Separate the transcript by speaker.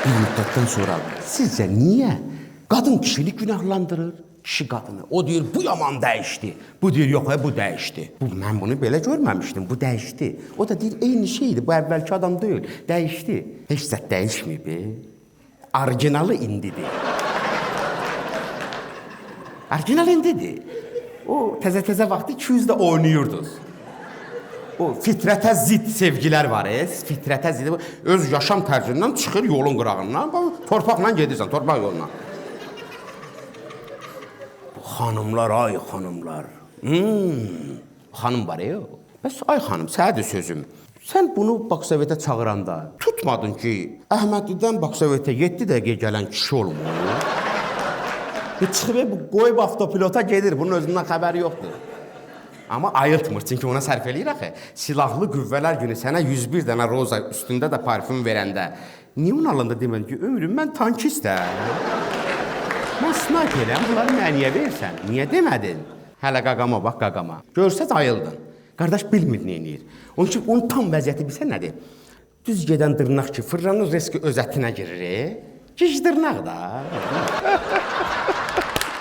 Speaker 1: Bir müddətdən sonra sizcə niyə qadın kişini günahlandırır, kişi qadını? O deyir, bu yaman dəyişdi. Bu deyir, yox, bu dəyişdi. Mən bunu belə görməmişdim, bu dəyişdi. O da deyir, eyni şeydir, bu əvvəlki adam deyil, dəyişdi. Heç zət dəyişməyib, orijinalı indidir. Orijinal indidir. O təzə-təzə vaxtı 200-də oynayırdınız. O fitrətə zid sevgilər var, fitrətə zid. Öz yaşam tərzindən çıxır yolun qırağından, torpaqla gedirsən, torpaq yoluna. Xanımlar, ay xanımlar. Xanım var ya. Bəs ay xanım, sənədir sözüm. Sən bunu Baksovetə çağıranda tutmadın ki, Əhmədlidən Baksovetə 7 dəqiqə gələn kişi olmalı. Çıxıb, bu qoyub avtopilota gedir, bunun özündən xəbəri yoxdur. Amma ayıltmır, çünki ona sərf eləyir axı. Silahlı qüvvələr günü sənə 101 dənə roza üstündə də parfüm verəndə, niyə onun alında demədin ki, ömrüm, mən tankistəm. Mən snayperəm, bunları mənə niyə verirsən? Niyə demədin? Hələ qaqama, bax qaqama. Görsəz ayıldın. Qardaş bilmir nə eləyir. Onun ki, onun tam vəziyyəti bilsə nədir? Düz gedən dırnaq ki, fırlanır reski öz ətinə girir. Gic dırnaq da.